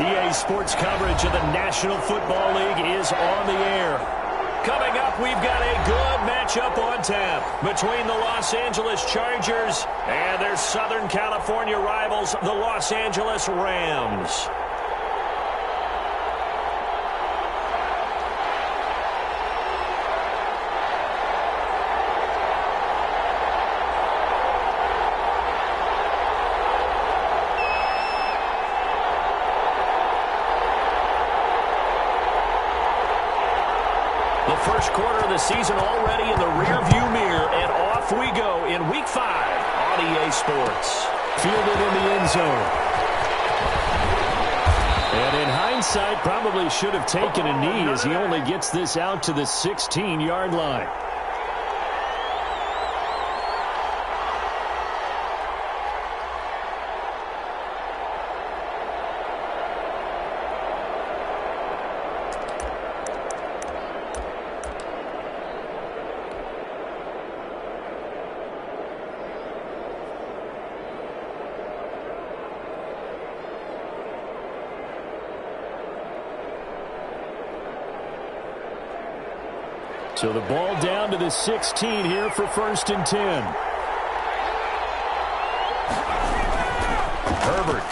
EA Sports coverage of the National Football League is on the air. Coming up, we've got a good matchup on tap between the Los Angeles Chargers and their Southern California rivals, the Los Angeles Rams. First quarter of the season already in the rearview mirror, and off we go in Week 5 on EA Sports. Fielded in the end zone. And in hindsight, probably should have taken a knee as he only gets this out to the 16-yard line. So the ball down to the 16 here for 1st and 10. Herbert.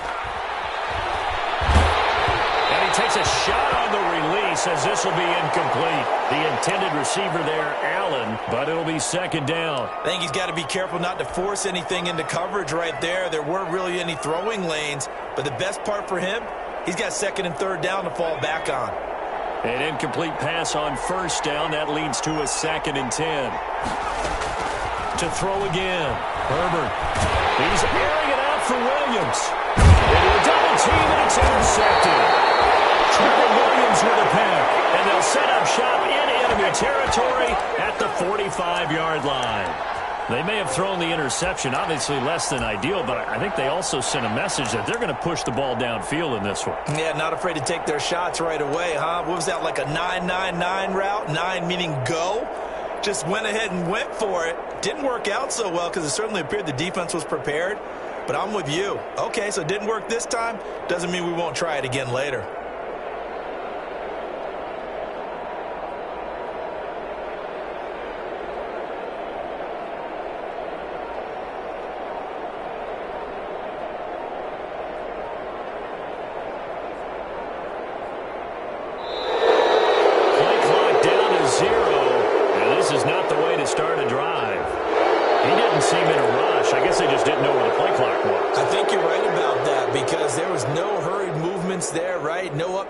And he takes a shot on the release as this will be incomplete. The intended receiver there, Allen, but it'll be 2nd down. I think he's got to be careful not to force anything into coverage right there. There weren't really any throwing lanes, but the best part for him, he's got 2nd and 3rd down to fall back on. An incomplete pass on 1st down. That leads to a 2nd and 10. To throw again. Herbert. He's airing it out for Williams. Into a double team, and it's intercepted. Trevor Williams with a pick. And they'll set up shop in enemy territory at the 45-yard line. They may have thrown the interception, obviously less than ideal, but I think they also sent a message that they're going to push the ball downfield in this one. Yeah, not afraid to take their shots right away, huh? What was that, like a 9-9-9 route? 9 meaning go? Just went ahead and went for it. Didn't work out so well because it certainly appeared the defense was prepared. But I'm with you. Okay, so it didn't work this time. Doesn't mean we won't try it again later.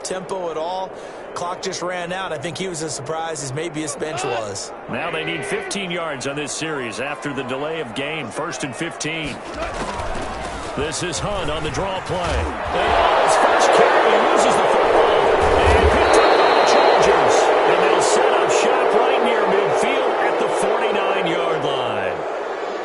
Tempo at all. Clock just ran out. I think he was as surprised as maybe his bench was. Now they need 15 yards on this series after the delay of game. 1st and 15. This is Hunt on the draw play. And on his first carry, he loses the football. And picked up by the Chargers. And they'll set up shop right near midfield at the 49-yard line.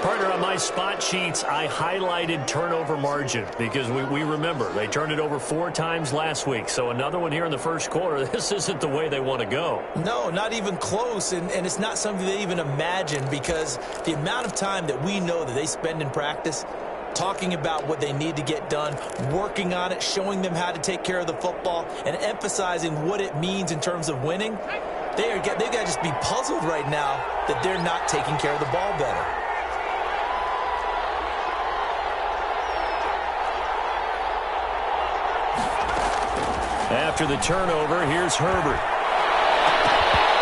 Partner, on my spot sheets, I highlighted turnover margin because we remember they turned it over 4 times last week. So another one here in the first quarter. This isn't the way they want to go. No, not even close. And it's not something they even imagine because the amount of time that we know that they spend in practice talking about what they need to get done, working on it, showing them how to take care of the football, and emphasizing what it means in terms of winning, they've got to just be puzzled right now that they're not taking care of the ball better. After the turnover, here's Herbert.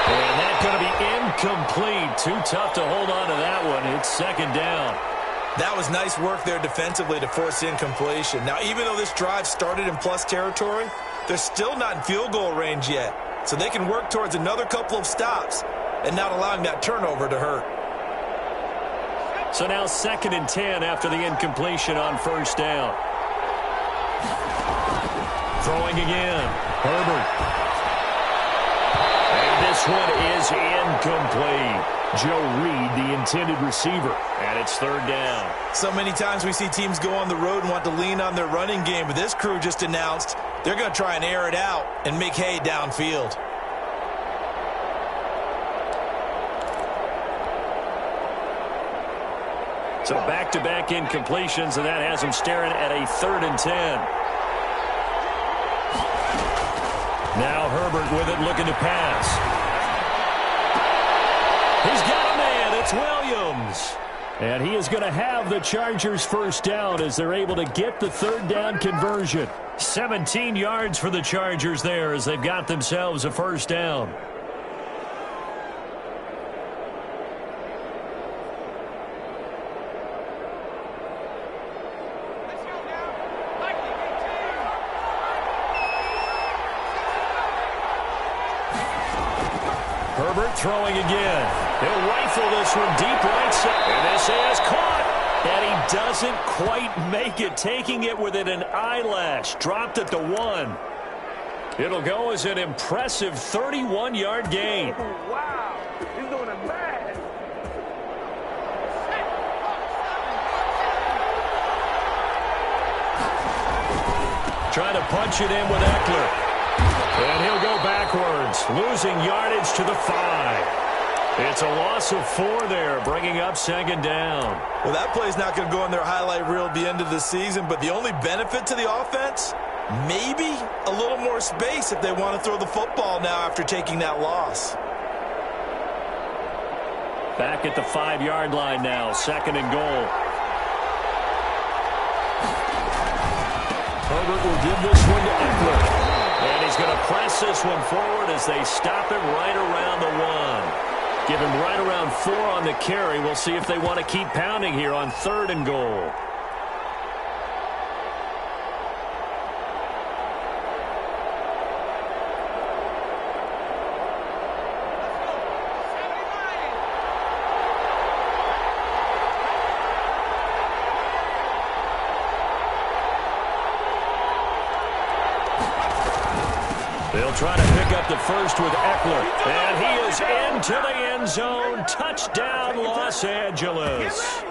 And that's going to be incomplete. Too tough to hold on to that one. It's 2nd down. That was nice work there defensively to force incompletion. Now, even though this drive started in plus territory, they're still not in field goal range yet. So they can work towards another couple of stops and not allowing that turnover to hurt. So now 2nd and 10 after the incompletion on 1st down. Throwing again. Herbert. And this one is incomplete. Joe Reed, the intended receiver. And it's 3rd down. So many times we see teams go on the road and want to lean on their running game. But this crew just announced they're going to try and air it out and make hay downfield. So back-to-back incompletions, and that has them staring at a 3rd and 10. Now Herbert with it, looking to pass. He's got a man. It's Williams. And he is going to have the Chargers first down as they're able to get the third down conversion. 17 yards for the Chargers there as they've got themselves a first down. Herbert throwing again. He'll rifle this one deep right side. And this is caught. And he doesn't quite make it. Taking it within an eyelash. Dropped it to 1. It'll go as an impressive 31-yard gain. Wow. He's doing it bad. Trying to punch it in with Eckler. And he'll go backwards, losing yardage to the 5. It's a loss of 4 there, bringing up second down. Well, that play's not going to go in their highlight reel at the end of the season, but the only benefit to the offense, maybe a little more space if they want to throw the football now after taking that loss. Back at the 5-yard line now, second and goal. Herbert will give this one to Eckler. And he's going to press this one forward as they stop him right around the 1. Give him right around 4 on the carry. We'll see if they want to keep pounding here on third and goal. They'll try to pick up the first with Eckler. And he is into the end zone. Touchdown, Los Angeles.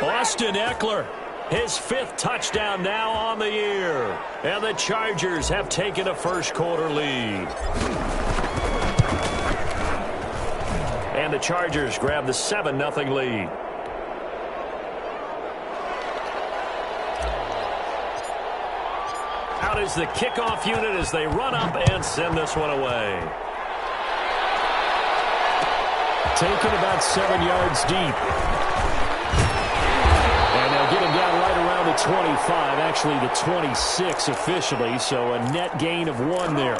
Austin Eckler, his 5th touchdown now on the year. And the Chargers have taken a first-quarter lead. And the Chargers grab the 7-0 lead. Out is the kickoff unit as they run up and send this one away. Taken about 7 yards deep. And they'll get him down right around the 25, actually the 26 officially, so a net gain of 1 there.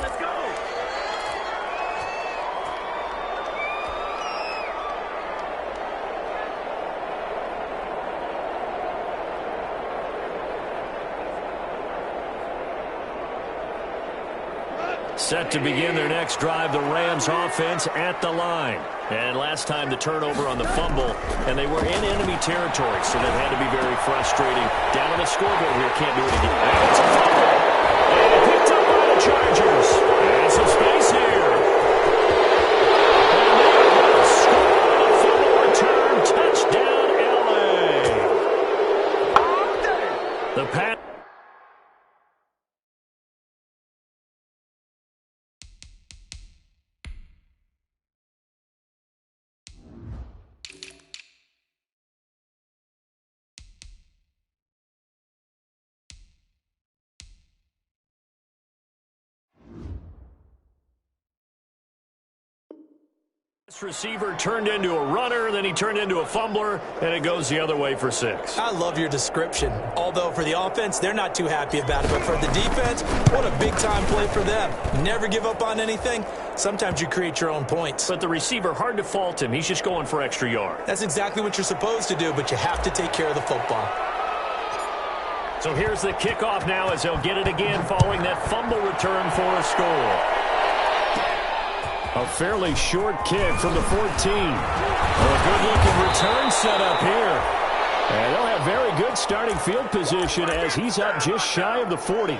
Set to begin their next drive, the Rams offense at the line. And last time the turnover on the fumble, and they were in enemy territory, so that had to be very frustrating. Down on the scoreboard here, can't do it again. And it's a fumble. And picked up by the Chargers. And some space here. And they will score on a fumble return. Touchdown, L.A. The pass. This receiver turned into a runner, then he turned into a fumbler, and it goes the other way for 6. I love your description. Although for the offense, they're not too happy about it. But for the defense, what a big-time play for them. Never give up on anything. Sometimes you create your own points. But the receiver, hard to fault him. He's just going for extra yard. That's exactly what you're supposed to do, but you have to take care of the football. So here's the kickoff now as they'll get it again following that fumble return for a score. A fairly short kick from the 14. A good-looking return set up here. And they'll have very good starting field position as he's up just shy of the 40.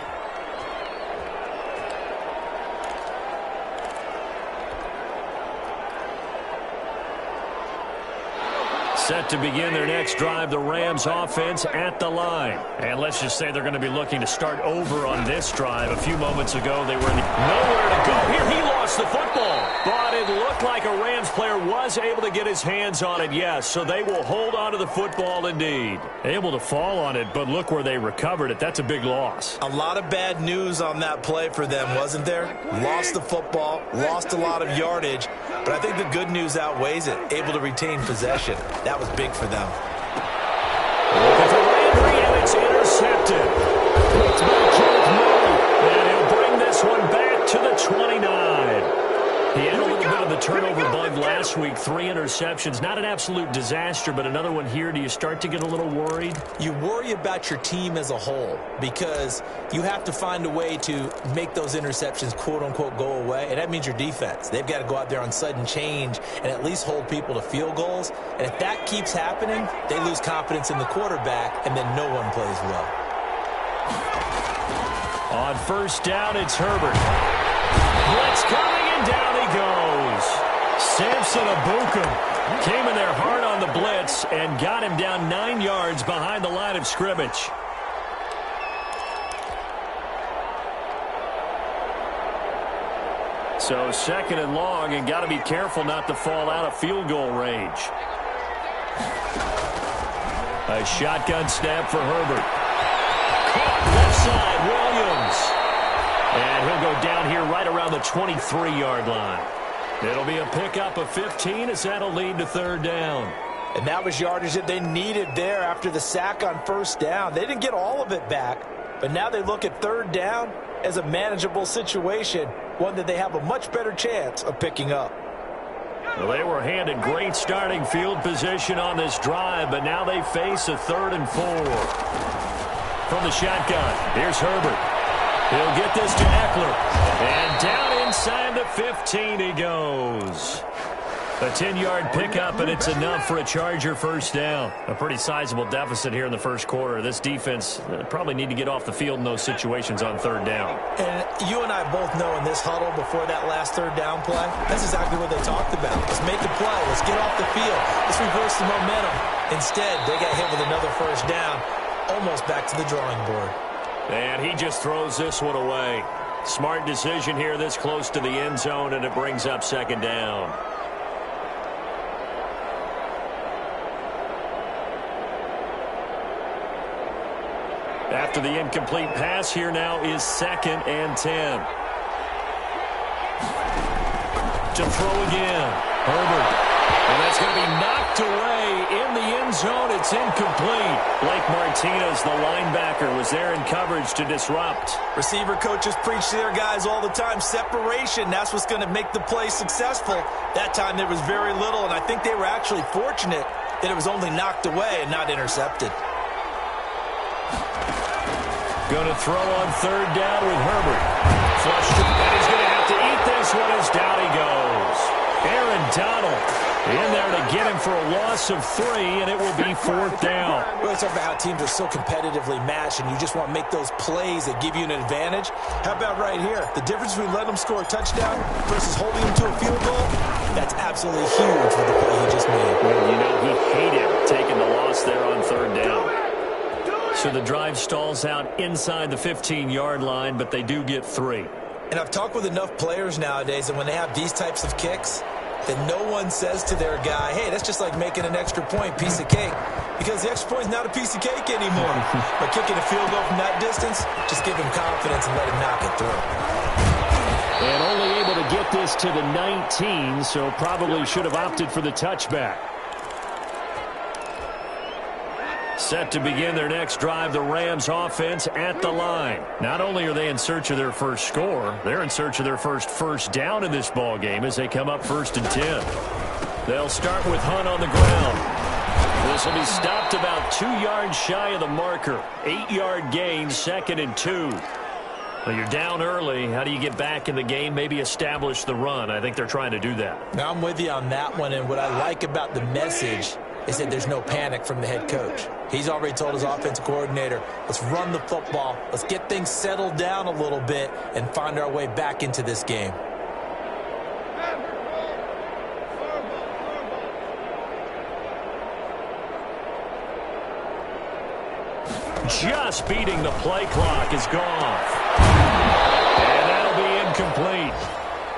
Set to begin their next drive, the Rams offense at the line. And let's just say they're going to be looking to start over on this drive. A few moments ago, they were nowhere to go. Here, he lost the football. But it looked like a Rams player was able to get his hands on it, yes. So they will hold on to the football indeed. Able to fall on it, but look where they recovered it. That's a big loss. A lot of bad news on that play for them, wasn't there? Lost the football, lost a lot of yardage. But I think the good news outweighs it. Able to retain possession. That was big for them. Looking for Landry, and it's intercepted. It's by Kenneth Murray, and he'll bring this one back to the 29. He had a little bit of the turnover bug last week. 3 interceptions. Not an absolute disaster, but another one here. Do you start to get a little worried? You worry about your team as a whole because you have to find a way to make those interceptions, quote-unquote, go away, and that means your defense. They've got to go out there on sudden change and at least hold people to field goals. And if that keeps happening, they lose confidence in the quarterback, and then no one plays well. On first down, it's Herbert. Blitz coming, and down he goes. Samson Abukum came in there hard on the blitz and got him down 9 yards behind the line of scrimmage. So 2nd and long, and got to be careful not to fall out of field goal range. A shotgun snap for Herbert. Caught left side, Williams. And he'll go down here right around the 23-yard line. It'll be a pickup of 15 as that'll lead to 3rd down. And that was yardage that they needed there after the sack on first down. They didn't get all of it back, but now they look at 3rd down as a manageable situation, one that they have a much better chance of picking up. Well, they were handed great starting field position on this drive, but now they face a 3rd and 4. From the shotgun, here's Herbert. He'll get this to Eckler. And down inside the 15 he goes. A 10-yard pickup, and it's enough for a Charger first down. A pretty sizable deficit here in the first quarter. This defense probably need to get off the field in those situations on 3rd down. And you and I both know in this huddle before that last 3rd down play, that's exactly what they talked about. Let's make a play. Let's get off the field. Let's reverse the momentum. Instead, they got hit with another first down, almost back to the drawing board. And he just throws this one away. Smart decision here this close to the end zone, and it brings up 2nd down. After the incomplete pass, here now is 2nd and 10. To throw again. Herbert. And that's going to be knocked away in the end zone. It's incomplete. Blake Martinez, the linebacker, was there in coverage to disrupt. Receiver coaches preach to their guys all the time. Separation, that's what's going to make the play successful. That time there was very little, and I think they were actually fortunate that it was only knocked away and not intercepted. Going to throw on 3rd down with Herbert. Flushed, and he's going to have to eat this one as down he goes. Aaron Donald in there to get him for a loss of 3, and it will be 4th down. We always talk about how teams are so competitively matched, and you just want to make those plays that give you an advantage. How about right here? The difference between letting them score a touchdown versus holding them to a field goal, that's absolutely huge for the play he just made. Well, you know, he hated taking the loss there on 3rd down. So the drive stalls out inside the 15-yard line, but they do get 3. And I've talked with enough players nowadays, and when they have these types of kicks, that no one says to their guy, hey, that's just like making an extra point, piece of cake. Because the extra point is not a piece of cake anymore. But kicking a field goal from that distance, just give him confidence and let him knock it through. And only able to get this to the 19, so probably should have opted for the touchback. Set to begin their next drive, the Rams offense at the line. Not only are they in search of their first score, they're in search of their first down in this ball game as they come up 1st and 10. They'll start with Hunt on the ground. This will be stopped about 2 yards shy of the marker. 8-yard gain, 2nd and 2. Well, you're down early. How do you get back in the game? Maybe establish the run. I think they're trying to do that. Now I'm with you on that one, and what I like about the message is that there's no panic from the head coach. He's already told his offensive coordinator, let's run the football, let's get things settled down a little bit and find our way back into this game. just beating the play clock is gone. And that'll be incomplete.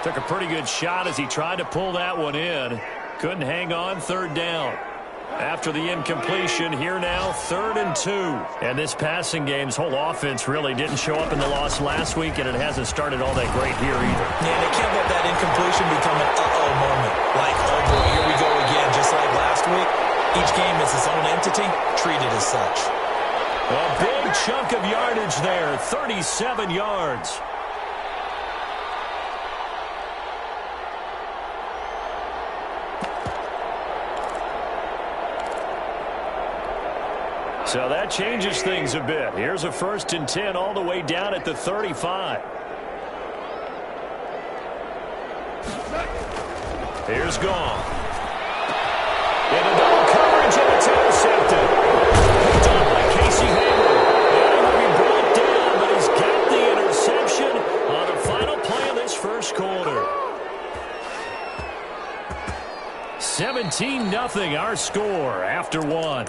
Took a pretty good shot as he tried to pull that one in. Couldn't hang on, third down. After the incompletion, here now, 3rd and 2. And this passing game's whole offense really didn't show up in the loss last week, and it hasn't started all that great here either. Yeah, they can't let that incompletion become an uh-oh moment. Like, oh boy, here we go again, just like last week. Each game is its own entity, treated as such. A big chunk of yardage there, 37 yards. So that changes things a bit. Here's a 1st and 10 all the way down at the 35. Here's Gone. Into double coverage, and it's intercepted. Picked up by Casey Hayward. And will be brought down, but he's got the interception on the final play of this first quarter. 17-0 our score after one.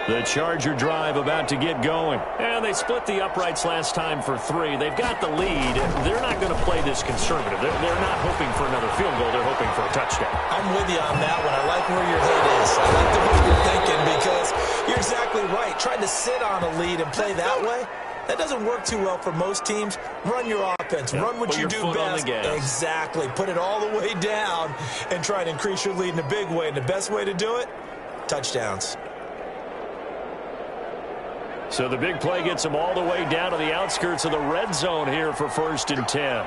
The Charger drive about to get going. And they split the uprights last time for 3. They've got the lead. They're not going to play this conservative. They're not hoping for another field goal. They're hoping for a touchdown. I'm with you on that one. I like where your head is. I like the way you're thinking because you're exactly right. Trying to sit on a lead and play that way, that doesn't work too well for most teams. Run your offense. Run what you do best. Exactly. Put it all the way down and try to increase your lead in a big way. And the best way to do it, touchdowns. So the big play gets them all the way down to the outskirts of the red zone here for 1st and 10.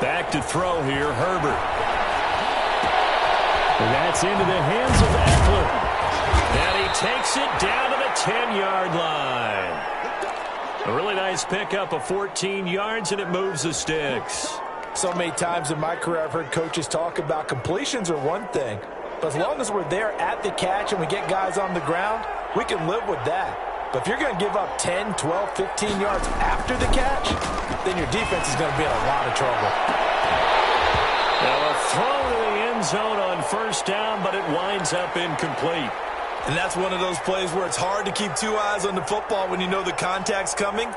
Back to throw here, Herbert. And that's into the hands of Eckler. And he takes it down to the 10-yard line. A really nice pickup of 14 yards, and it moves the sticks. So many times in my career I've heard coaches talk about completions are one thing, but as long as we're there at the catch and we get guys on the ground, we can live with that. But if you're going to give up 10, 12, 15 yards after the catch, then your defense is going to be in a lot of trouble. Now a throw to the end zone on 1st down, but it winds up incomplete. And that's one of those plays where it's hard to keep 2 eyes on the football when you know the contact's coming,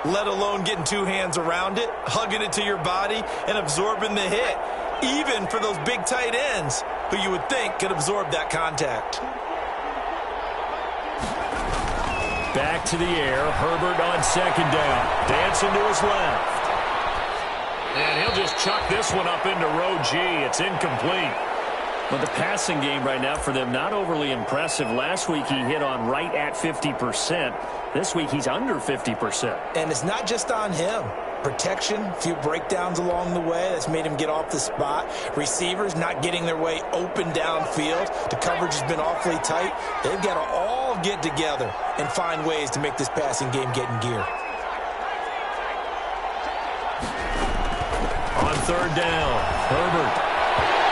let alone getting 2 hands around it, hugging it to your body, and absorbing the hit, even for those big tight ends who you would think could absorb that contact. Back to the air, Herbert on 2nd down, dancing to his left. And he'll just chuck this one up into row G. It's incomplete. But the passing game right now for them, not overly impressive. Last week he hit on right at 50%. This week he's under 50%. And it's not just on him. Protection, a few breakdowns along the way. That's made him get off the spot. Receivers not getting their way open downfield. The coverage has been awfully tight. They've got to all get together and find ways to make this passing game get in gear. On 3rd down, Herbert.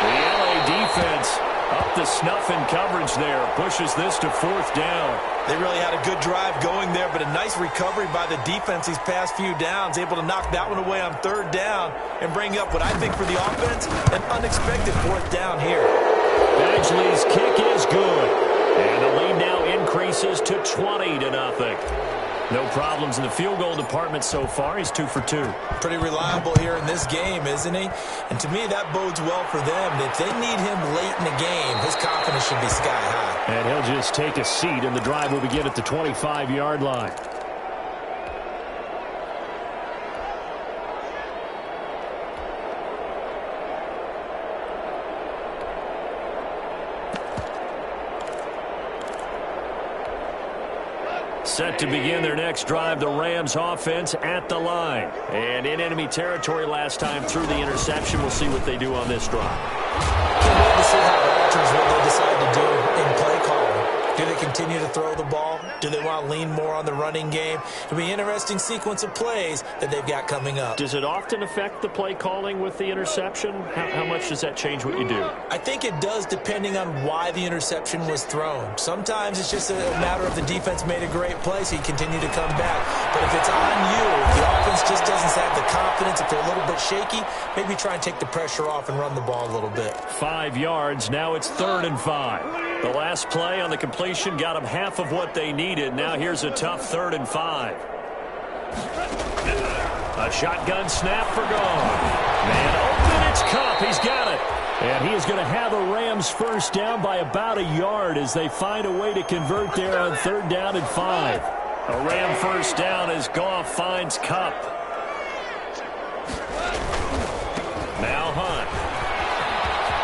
The LA defense up the snuff in coverage there. Pushes this to 4th down. They really had a good drive going there, but a nice recovery by the defense these past few downs. Able to knock that one away on 3rd down and bring up what I think for the offense, an unexpected 4th down here. Badgley's kick is good. And the lead now increases to 20-0. No problems in the field goal department so far. He's 2 for 2. Pretty reliable here in this game, isn't he? And to me, that bodes well for them. If they need him late in the game, his confidence should be sky high. And he'll just take a seat, and the drive will begin at the 25-yard line. Set to begin their next drive, the Rams offense at the line. And in enemy territory last time through the interception. We'll see what they do on this drive. Can't wait to see how it alters what they decide to do in play calling. Do they continue to throw the ball? Do they want to lean more on the running game? It'll be an interesting sequence of plays that they've got coming up. Does it often affect the play calling with the interception? How much does that change what you do? I think it does, depending on why the interception was thrown. Sometimes it's just a matter of the defense made a great play, so you continue to come back. But if it's on you, if the offense just doesn't have the confidence, if they're a little bit shaky, maybe try and take the pressure off and run the ball a little bit. 5 yards. Now it's 3rd and 5. The last play on the completion got them half of what they needed. Now here's a tough 3rd and 5. A shotgun snap for gone. Man open, it's Cup. He's got it. And he is going to have a Rams first down by about a yard as they find a way to convert there on 3rd down and 5. A Ram first down as Goff finds Cup. Now Hunt.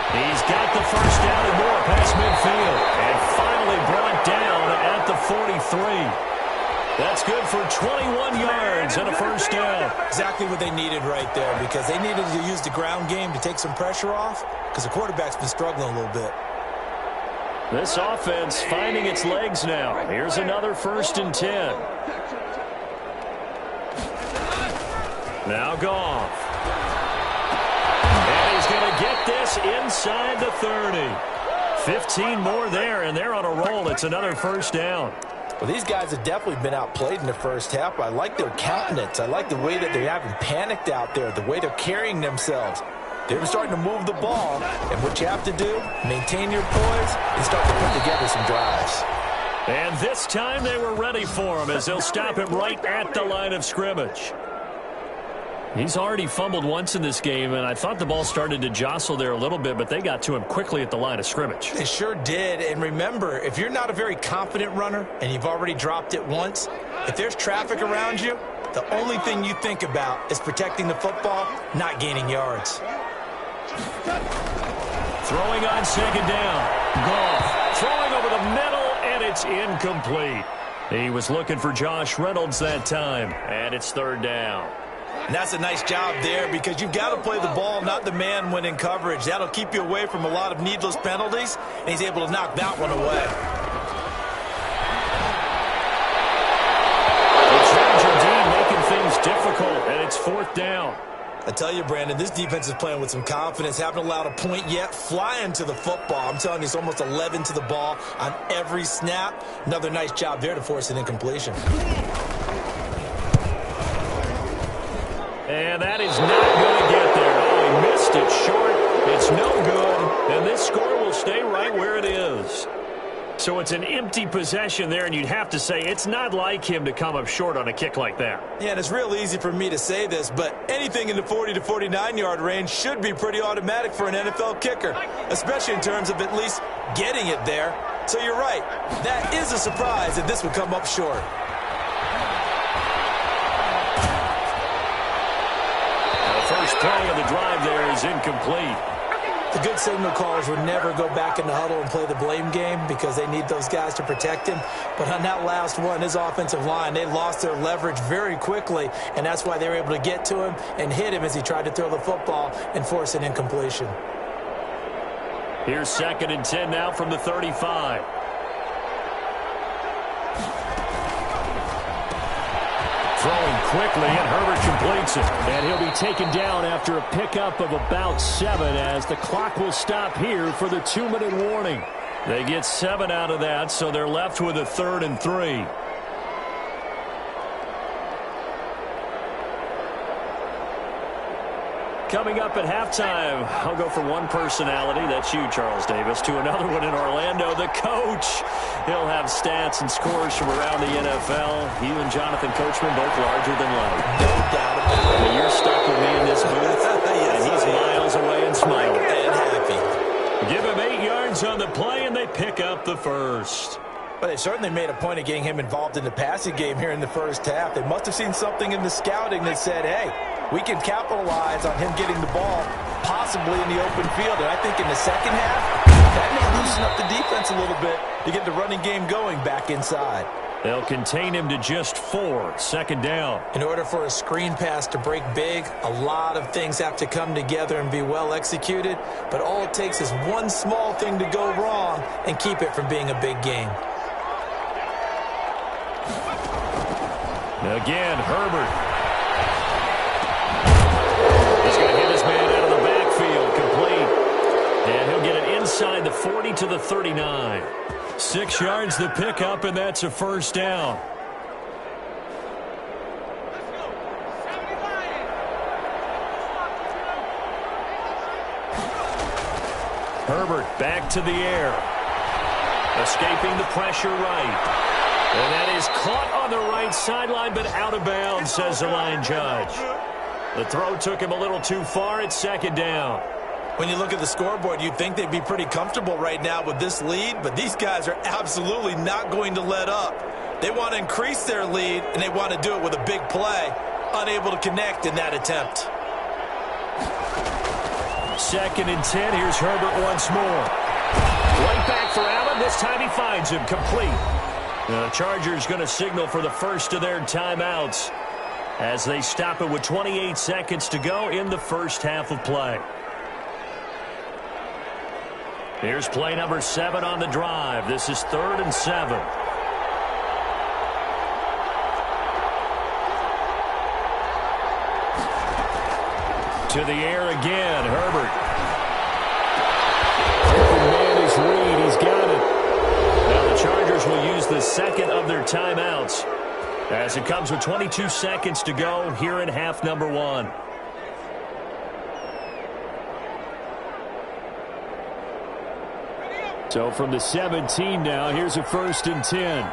He's got the first down and more past midfield. And finally brought down at the 43. That's good for 21 yards and a first down. Exactly what they needed right there, because they needed to use the ground game to take some pressure off, because the quarterback's been struggling a little bit. This offense finding its legs now. Here's another 1st and 10. Now Goff. And he's going to get this inside the 30. 15 more there, and they're on a roll. It's another first down. Well, these guys have definitely been outplayed in the first half. I like their countenance. I like the way that they haven't panicked out there, the way they're carrying themselves. They're starting to move the ball, and what you have to do, maintain your poise and start to put together some drives. And this time they were ready for him as they'll stop him right at the line of scrimmage. He's already fumbled once in this game, and I thought the ball started to jostle there a little bit, but they got to him quickly at the line of scrimmage. They sure did. And remember, if you're not a very confident runner and you've already dropped it once, if there's traffic around you, the only thing you think about is protecting the football, not gaining yards. Throwing on 2nd down. Goff throwing over the middle, and it's incomplete. He was looking for Josh Reynolds that time, and it's 3rd down. And that's a nice job there, because you've got to play the ball, not the man when in coverage. That'll keep you away from a lot of needless penalties, and he's able to knock that one away. The Charger D making things difficult, and it's 4th down. I tell you, Brandon, this defense is playing with some confidence. Haven't allowed a point yet. Flying to the football. I'm telling you, it's almost 11 to the ball on every snap. Another nice job there to force an incompletion. And that is not going to get there. Oh, he missed it short. It's no good. And this score will stay right where it is. So it's an empty possession there, and you'd have to say it's not like him to come up short on a kick like that. Yeah, and it's real easy for me to say this, but anything in the 40 to 49-yard range should be pretty automatic for an NFL kicker, especially in terms of at least getting it there. So you're right. That is a surprise that this would come up short. First play of the drive there is incomplete. The good signal callers would never go back in the huddle and play the blame game because they need those guys to protect him. But on that last one, his offensive line, they lost their leverage very quickly, and that's why they were able to get to him and hit him as he tried to throw the football and force an incompletion. Here's 2nd and 10 now from the 35. Throwing quickly, and Herbert completes it. And he'll be taken down after a pickup of about 7 as the clock will stop here for the 2-minute warning. They get 7 out of that, so they're left with a 3rd and 3. Coming up at halftime, I'll go from one personality, that's you, Charles Davis, to another one in Orlando, the coach. He'll have stats and scores from around the NFL. You and Jonathan Coachman both larger than life. No doubt about it. I mean, you're stuck with me in this booth, Yes, and he's miles away and smiling. And happy. Give him 8 yards on the play, and they pick up the first. But they certainly made a point of getting him involved in the passing game here in the first half. They must have seen something in the scouting that said, hey, we can capitalize on him getting the ball possibly in the open field. And I think in the second half, that may loosen up the defense a little bit to get the running game going back inside. They'll contain him to just 4, 2nd down. In order for a screen pass to break big, a lot of things have to come together and be well executed. But all it takes is one small thing to go wrong and keep it from being a big game. Again, Herbert. He's going to hit his man out of the backfield, complete. And he'll get it inside the 40 to the 39. 6 yards the pickup, and that's a first down. Herbert back to the air. Escaping the pressure right. And that is caught on the right sideline, but out of bounds, says the line judge. The throw took him a little too far. It's second down. When you look at the scoreboard, you'd think they'd be pretty comfortable right now with this lead, but these guys are absolutely not going to let up. They want to increase their lead, and they want to do it with a big play. Unable to connect in that attempt. 2nd and 10. Here's Herbert once more. Right back for Allen. This time he finds him complete. The Chargers going to signal for the first of their timeouts as they stop it with 28 seconds to go in the first half of play. Here's play number 7 on the drive. This is 3rd and 7. To the air again, Herbert. Open man is Reed. He's got it. Now the Chargers will use the second of their timeouts as it comes with 22 seconds to go here in half number 1. So from the 17 now, here's a 1st and 10.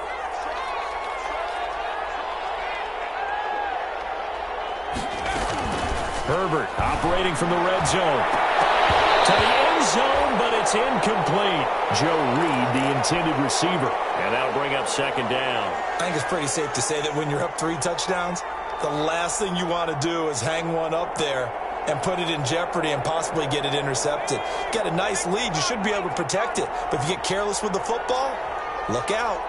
Herbert operating from the red zone. To the end zone, but it's incomplete. Joe Reed, the intended receiver. And that'll bring up 2nd down. I think it's pretty safe to say that when you're up 3 touchdowns, the last thing you want to do is hang one up there and put it in jeopardy and possibly get it intercepted. Got a nice lead. You should be able to protect it. But if you get careless with the football, look out.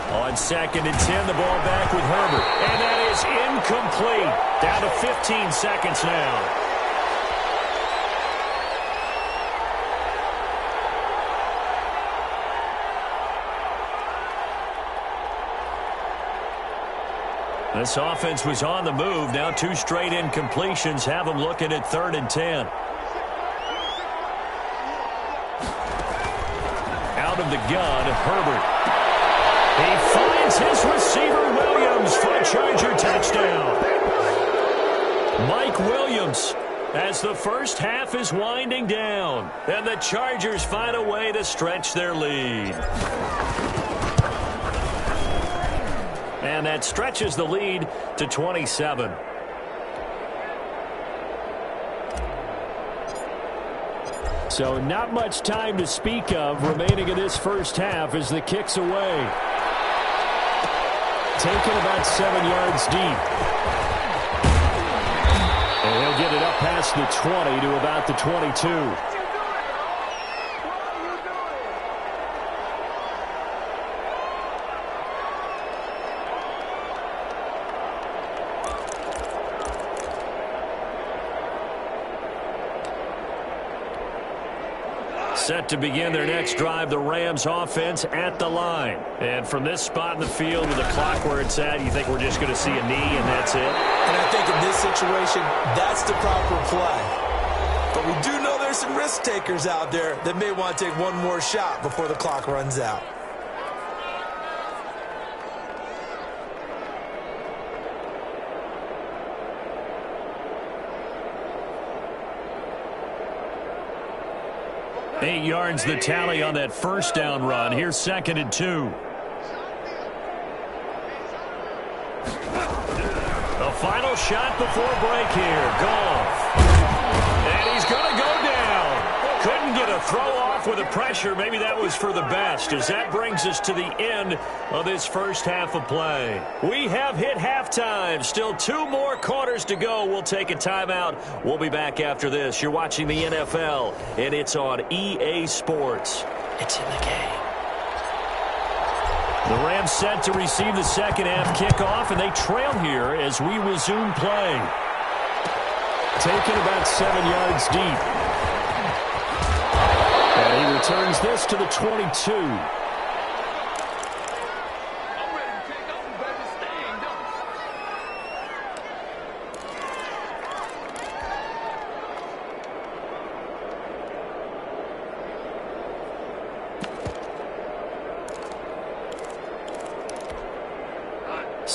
On 2nd and 10, the ball back with Herbert. And that is incomplete. Down to 15 seconds now. This offense was on the move. Now 2 straight incompletions have them looking at 3rd and 10. Out of the gun, Herbert. He finds his receiver, Williams, for a Charger touchdown. Mike Williams, as the first half is winding down, and the Chargers find a way to stretch their lead. And that stretches the lead to 27. So not much time to speak of remaining in this first half as the kick's away. Taken about 7 yards deep. And he'll get it up past the 20 to about the 22. Set to begin their next drive, the Rams offense at the line. And from this spot in the field with the clock where it's at, you think we're just going to see a knee and that's it? And I think in this situation, that's the proper play. But we do know there's some risk takers out there that may want to take one more shot before the clock runs out. Eight yards the tally on that first down run. Here's 2nd and 2. The final shot before break here. Goff. And he's going to go down. Couldn't get a throw off with the pressure. Maybe that was for the best, as that brings us to the end of this first half of play. We have hit halftime. Still 2 more quarters to go. We'll take a timeout. We'll be back after this. You're watching the NFL, and it's on EA Sports. It's in the game. The Rams set to receive the second half kickoff, and they trail here as we resume play. Taken about 7 yards deep. And he returns this to the 22.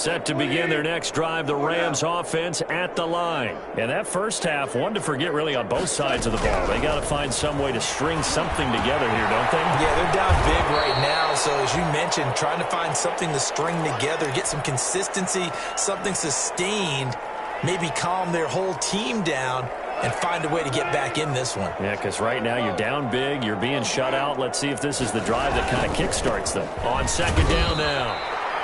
Set to begin their next drive, the Rams offense at the line. And that first half, one to forget really on both sides of the ball. They got to find some way to string something together here, don't they? Yeah, they're down big right now. So as you mentioned, trying to find something to string together, get some consistency, something sustained, maybe calm their whole team down and find a way to get back in this one. Yeah, because right now you're down big, you're being shut out. Let's see if this is the drive that kind of kickstarts them. On second down now,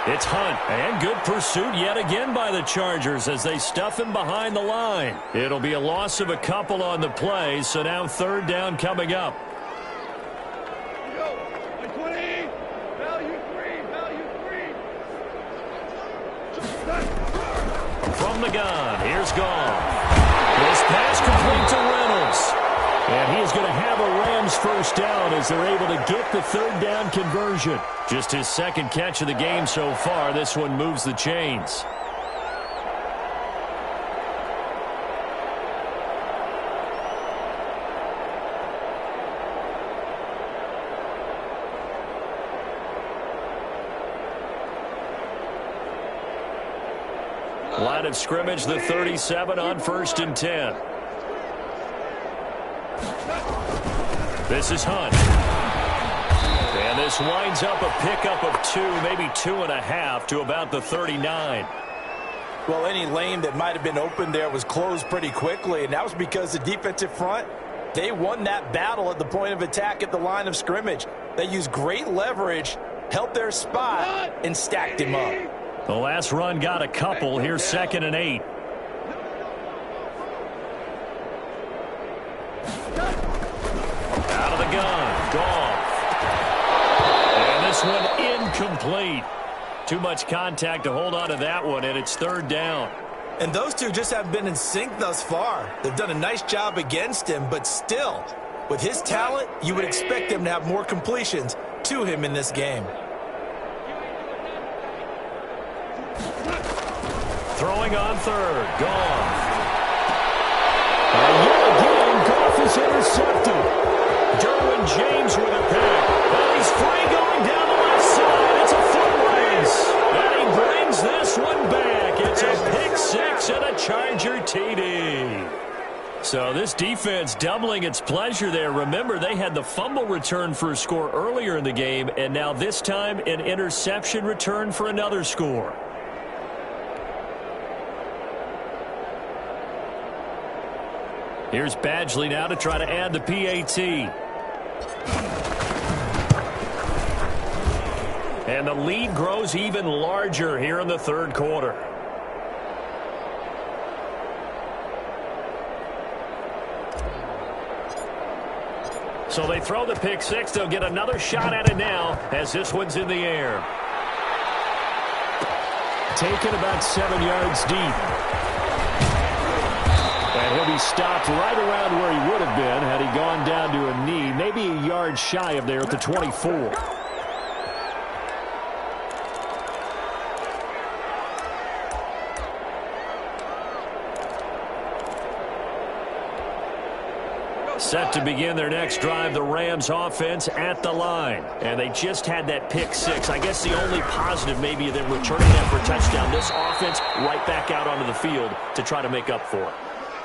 it's Hunt. And good pursuit yet again by the Chargers as they stuff him behind the line. It'll be a loss of a couple on the play, so now third down coming up. From the gun, here's Goff. This pass complete to Reynolds. And he is going to have a Rams first down as they're able to get the third down conversion. Just his second catch of the game so far. This one moves the chains. Line of scrimmage, the 37 on 1st and 10. This is Hunt. And this winds up a pickup of 2, maybe 2.5 to about the 39. Well, any lane that might have been open there was closed pretty quickly, and that was because the defensive front, they won that battle at the point of attack at the line of scrimmage. They used great leverage, helped their spot, and stacked him up. The last run got a couple. Here's 2nd and 8. Out of the gun. Goff. And this one incomplete. Too much contact to hold on to that one, and it's third down. And those two just haven't been in sync thus far. They've done a nice job against him, but still, with his talent, you would expect them to have more completions to him in this game. Throwing on third. Goff. And yet again, Goff is intercepted. Derwin James with a pick. And he's free going down the left side. It's a foot race. And he brings this one back. It's a pick 6 and a Charger TD. So this defense doubling its pleasure there. Remember, they had the fumble return for a score earlier in the game, and now this time an interception return for another score. Here's Badgley now to try to add the PAT. And the lead grows even larger here in the third quarter. So they throw the pick 6. They'll get another shot at it now as this one's in the air. Taken about 7 yards deep. And he'll be stopped right around where he would have been had he gone down to a knee, maybe a yard shy of there at the 24. Set to begin their next drive, the Rams offense at the line. And they just had that pick 6. I guess the only positive maybe them returning that for a touchdown. This offense right back out onto the field to try to make up for it.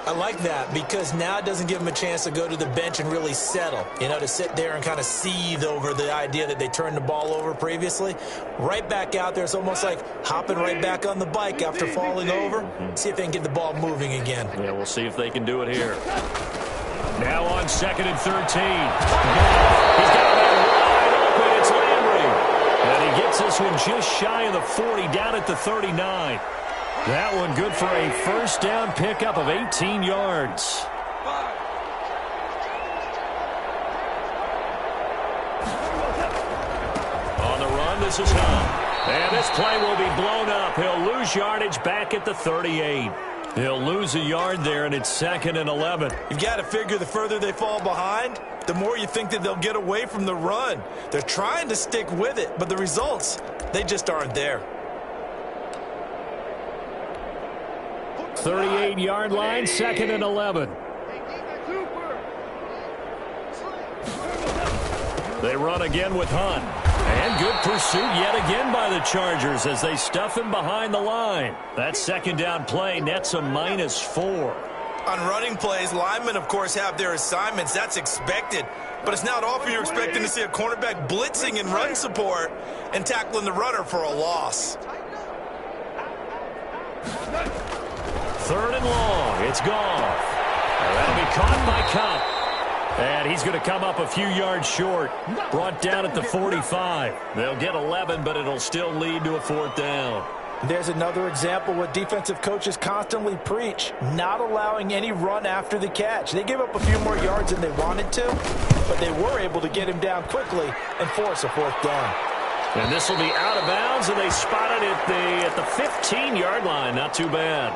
I like that because now it doesn't give them a chance to go to the bench and really settle, you know, to sit there and kind of seethe over the idea that they turned the ball over previously. Right back out there, it's almost like hopping right back on the bike after falling over. See if they can get the ball moving again. Yeah, we'll see if they can do it here. Now on 2nd and 13. He's got a man wide open. It's Landry. And he gets this one just shy of the 40, down at the 39. That one good for a first down pickup of 18 yards. On the run, this is Hunt. And this play will be blown up. He'll lose yardage back at the 38. He'll lose a yard there, and it's 2nd and 11. You've got to figure the further they fall behind, the more you think that they'll get away from the run. They're trying to stick with it, but the results, they just aren't there. 38-yard line, 2nd and 11. They run again with Hunt. And good pursuit yet again by the Chargers as they stuff him behind the line. That second down play nets a -4. On running plays, linemen, of course, have their assignments. That's expected. But it's not often you're expecting to see a cornerback blitzing in run support and tackling the runner for a loss. 3rd and long. It's Goff. And that'll be caught by Cup. And he's going to come up a few yards short. Brought down at the 45. They'll get 11, but it'll still lead to a 4th down. There's another example what defensive coaches constantly preach, not allowing any run after the catch. They gave up a few more yards than they wanted to, but they were able to get him down quickly and force a 4th down. And this will be out of bounds, and they spot it at the 15-yard line. Not too bad.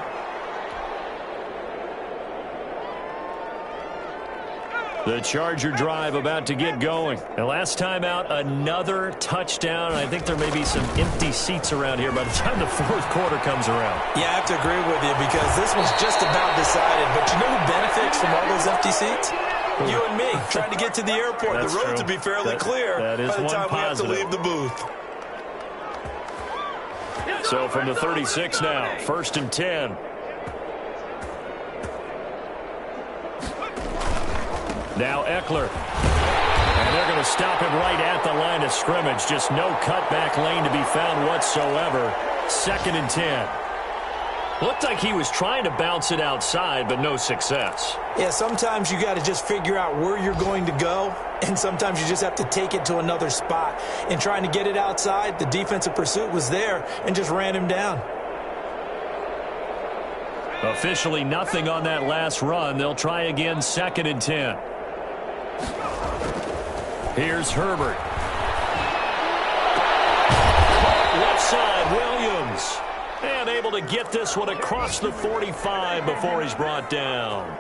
The Charger drive about to get going. And last time out, another touchdown. I think there may be some empty seats around here by the time the 4th quarter comes around. Yeah, I have to agree with you because this one's just about decided. But you know who benefits from all those empty seats? You and me, trying to get to the airport. The road to be fairly clear by the time we have to leave the booth. So from the 36 now, 1st and 10. Now Eckler. And they're going to stop him right at the line of scrimmage. Just no cutback lane to be found whatsoever. 2nd and 10. Looked like he was trying to bounce it outside, but no success. Yeah, sometimes you got to just figure out where you're going to go, and sometimes you just have to take it to another spot. In trying to get it outside, the defensive pursuit was there and just ran him down. Officially nothing on that last run. They'll try again, 2nd and 10. Here's Herbert. Left side, Williams. And able to get this one across the 45 before he's brought down.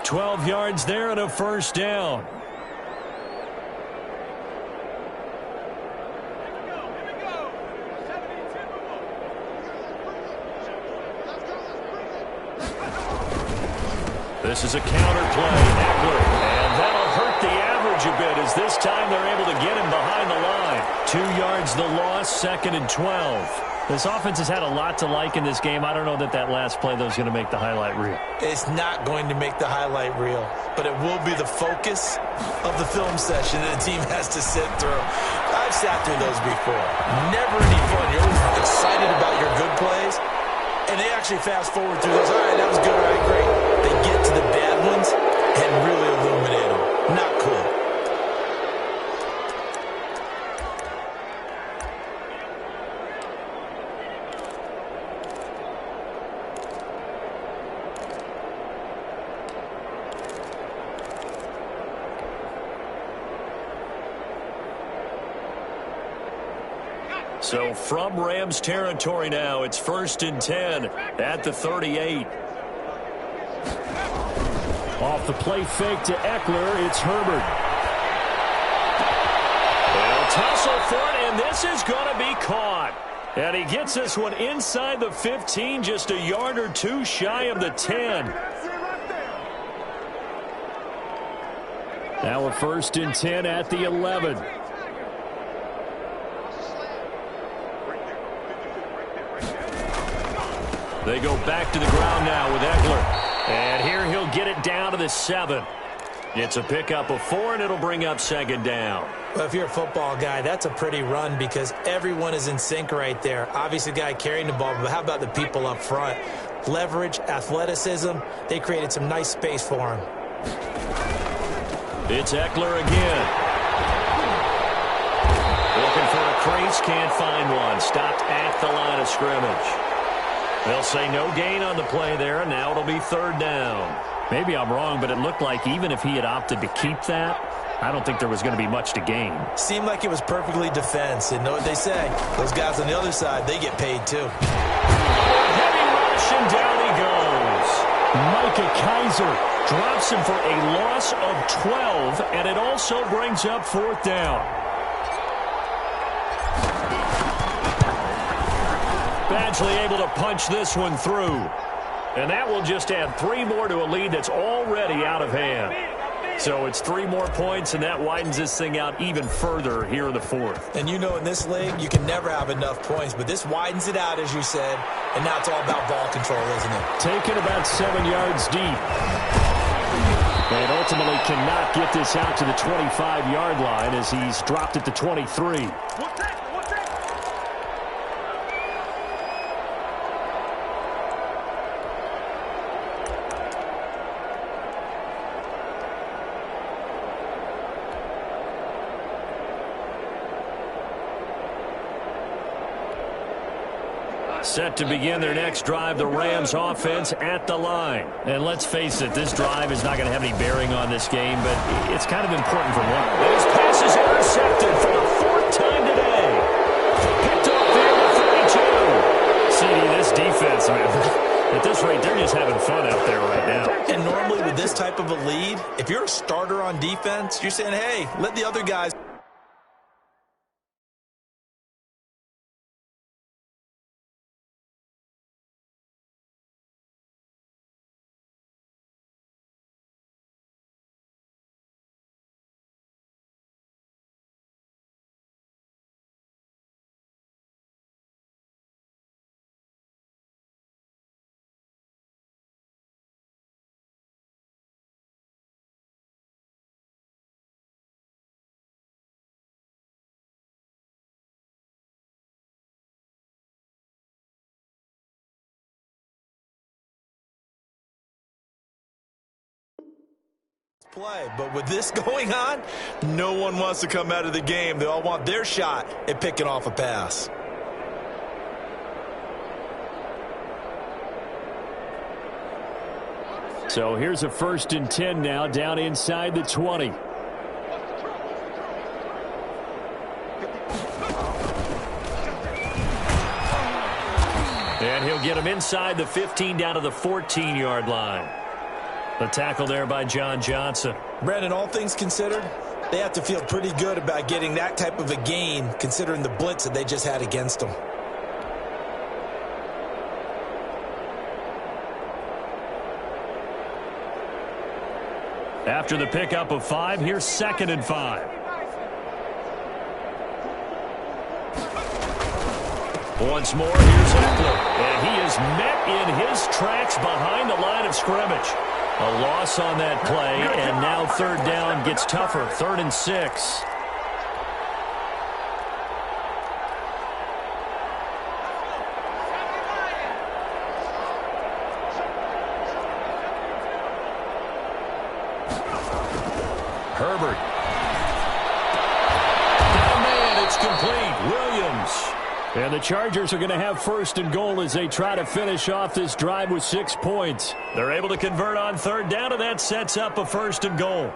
12 yards there and a 1st down. This is a counter play. Eckler. And that'll hurt the average a bit as this time they're able to get him behind the line. 2 yards the loss, 2nd and 12. This offense has had a lot to like in this game. I don't know that last play, though, is going to make the highlight reel. It's not going to make the highlight reel, but it will be the focus of the film session that the team has to sit through. I've sat through those before. Never any fun. You're always excited about your good plays, and they actually fast forward through those. All right, that was good. All right, great. They get to the bad ones and really illuminate them. Not cool. So from Rams territory now, it's 1st and 10 at the 38. Off the play fake to Eckler, it's Herbert. They'll tussle for it, and this is going to be caught. And he gets this one inside the 15, just a yard or two shy of the 10. Now a 1st and 10 at the 11. They go back to the ground now with Eckler. And here he'll get it down to the 7. It's a pickup of 4, and it'll bring up 2nd down. Well, if you're a football guy, that's a pretty run because everyone is in sync right there. Obviously, the guy carrying the ball, but how about the people up front? Leverage, athleticism, they created some nice space for him. It's Eckler again. Looking for a crease, can't find one. Stopped at the line of scrimmage. They'll say no gain on the play there, and now it'll be 3rd down. Maybe I'm wrong, but it looked like even if he had opted to keep that, I don't think there was going to be much to gain. Seemed like it was perfectly defense. And know what they say? Those guys on the other side, they get paid too. Heavy rush, and down he goes. Micah Kiser drops him for a loss of 12, and it also brings up 4th down. Badgley able to punch this one through. And that will just add 3 more to a lead that's already out of hand. So it's 3 more points, and that widens this thing out even further here in the fourth. And you know, in this league, you can never have enough points, but this widens it out, as you said, and now it's all about ball control, isn't it? Taken about 7 yards deep. And ultimately cannot get this out to the 25-yard line as he's dropped at the 23. Set to begin their next drive, the Rams offense at the line. And let's face it, this drive is not going to have any bearing on this game, but it's kind of important for one. His pass is intercepted for the 4th time today. Picked off there at 32. CD, this defense, man, at this rate, they're just having fun out there right now. And normally with this type of a lead, if you're a starter on defense, you're saying, hey, let the other guys. Play, but with this going on, no one wants to come out of the game. They all want their shot at picking off a pass. So here's a 1st and 10 now, down inside the 20. And he'll get him inside the 15 down to the 14-yard line. The tackle there by John Johnson. Brandon, all things considered, they have to feel pretty good about getting that type of a gain, considering the blitz that they just had against them. After the pickup of 5, here's 2nd and 5. Once more, here's Eckler. And he is met in his tracks behind the line of scrimmage. A loss on that play, and now 3rd down gets tougher. 3rd and 6. Herbert. Down man, it's complete. Williams. And the Chargers are going to have 1st and goal as they try to finish off this drive with 6 points. They're able to convert on 3rd down, and that sets up a 1st and goal.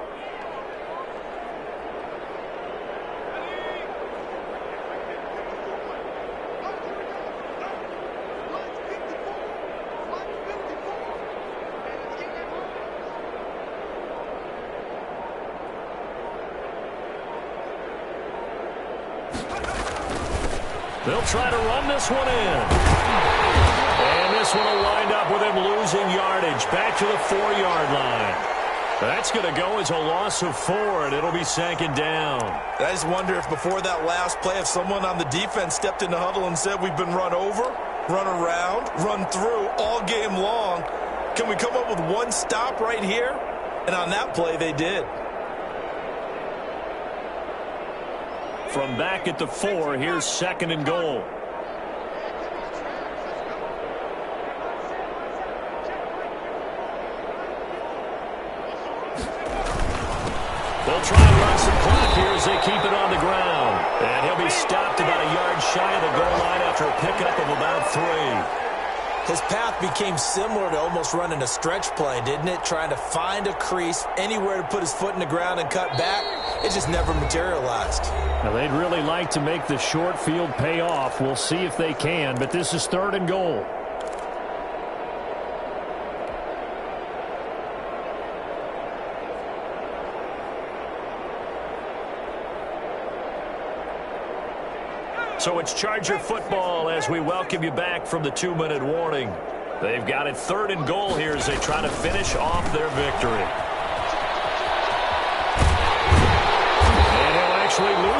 They'll try to run this one in. And this one will wind up with him losing yardage back to the 4-yard line. That's going to go as a loss of 4, and it'll be 2nd down. I just wonder if before that last play, if someone on the defense stepped in the huddle and said, we've been run over, run around, run through all game long. Can we come up with one stop right here? And on that play, they did. From back at the 4, here's 2nd and goal. They'll try and run some clock here as they keep it on the ground. And he'll be stopped about a yard shy of the goal line after a pickup of about 3. His path became similar to almost running a stretch play, didn't it? Trying to find a crease, anywhere to put his foot in the ground and cut back. It just never materialized. Now, they'd really like to make the short field pay off. We'll see if they can, but this is 3rd and goal. So it's Charger football as we welcome you back from the 2-minute warning. They've got it 3rd and goal here as they try to finish off their victory.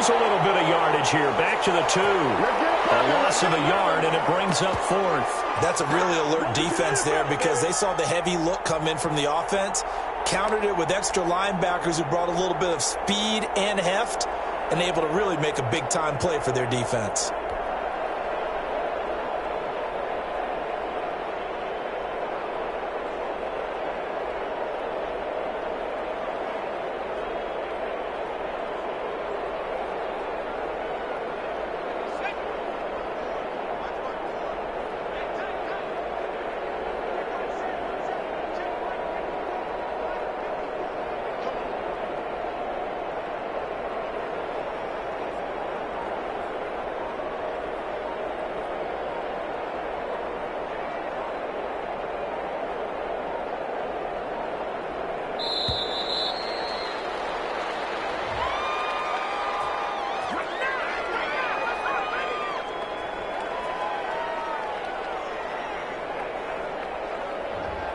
lose a little bit of yardage here. Back to the 2. A loss of a yard, and it brings up 4th. That's a really alert defense there because they saw the heavy look come in from the offense, countered it with extra linebackers who brought a little bit of speed and heft, and able to really make a big-time play for their defense.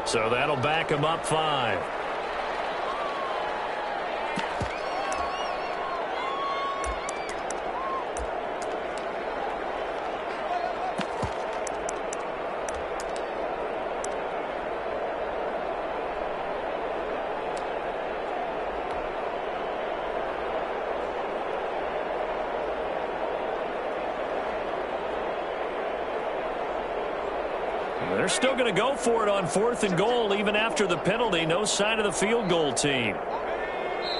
So that'll back him up 5. They're still going to go for it on 4th and goal even after the penalty. No sign of the field goal team.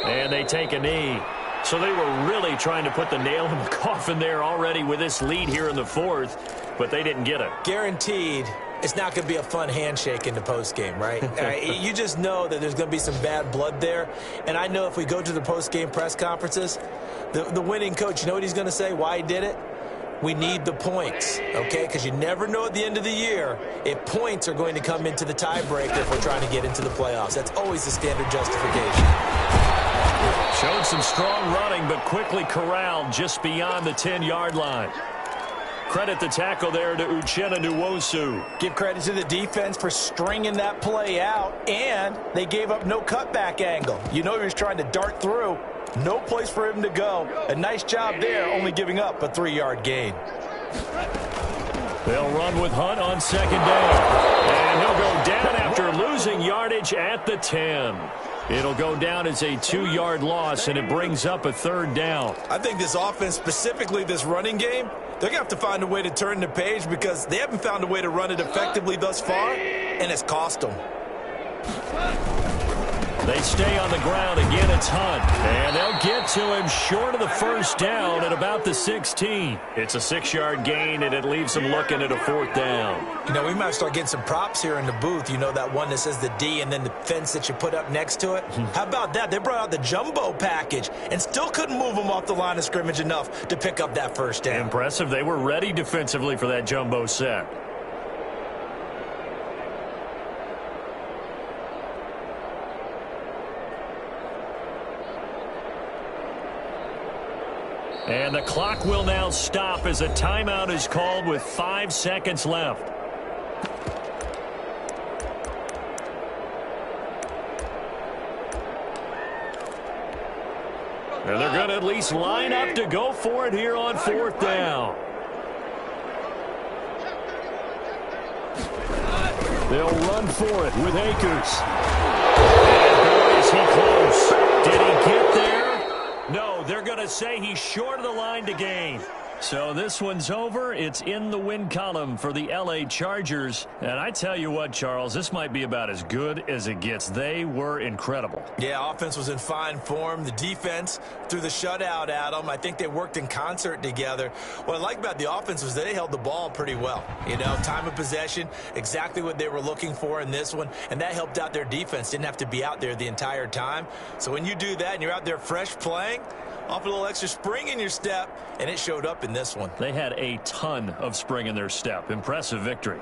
And they take a knee. So they were really trying to put the nail in the coffin there already with this lead here in the 4th, but they didn't get it. Guaranteed it's not going to be a fun handshake in the postgame, right? You just know that there's going to be some bad blood there. And I know if we go to the postgame press conferences, the winning coach, you know what he's going to say, why he did it? We need the points, okay? Because you never know at the end of the year if points are going to come into the tiebreaker if we're trying to get into the playoffs. That's always the standard justification. Showed some strong running, but quickly corralled just beyond the 10-yard line. Credit the tackle there to Uchenna Nwosu. Give credit to the defense for stringing that play out, and they gave up no cutback angle. You know he was trying to dart through. No place for him to go. A nice job there, only giving up a 3-yard gain. They'll run with Hunt on 2nd down. And he'll go down after losing yardage at the 10. It'll go down as a 2-yard loss, and it brings up a 3rd down. I think this offense, specifically this running game, they're going to have to find a way to turn the page because they haven't found a way to run it effectively thus far, and it's cost them. They stay on the ground. Again, it's Hunt. And they'll get to him short of the 1st down at about the 16. It's a 6-yard gain, and it leaves them looking at a 4th down. You know, we might start getting some props here in the booth. You know, that one that says the D and then the fence that you put up next to it? How about that? They brought out the jumbo package and still couldn't move them off the line of scrimmage enough to pick up that 1st down. Impressive. They were ready defensively for that jumbo set. And the clock will now stop as a timeout is called with 5 seconds left. And they're going to at least line up to go for it here on 4th down. They'll run for it with Akers. And boy, is he close. Did he get there? No, they're going to say he's short of the line to gain. So this one's over. It's in the win column for the L.A. Chargers. And I tell you what, Charles, this might be about as good as it gets. They were incredible. Yeah, offense was in fine form. The defense threw the shutout at them. I think they worked in concert together. What I like about the offense was they held the ball pretty well. You know, time of possession, exactly what they were looking for in this one. And that helped out their defense. Didn't have to be out there the entire time. So when you do that and you're out there fresh playing, off a little extra spring in your step, and it showed up in this one. They had a ton of spring in their step. Impressive victory.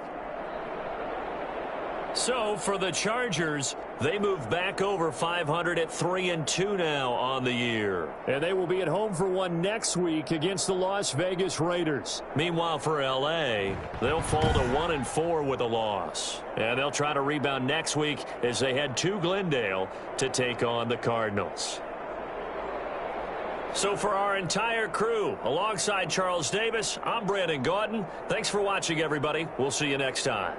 So for the Chargers, they move back over 500 at 3-2 now on the year. And they will be at home for one next week against the Las Vegas Raiders. Meanwhile, for L.A., they'll fall to 1-4 with a loss. And they'll try to rebound next week as they head to Glendale to take on the Cardinals. So for our entire crew, alongside Charles Davis, I'm Brandon Gaudin. Thanks for watching, everybody. We'll see you next time.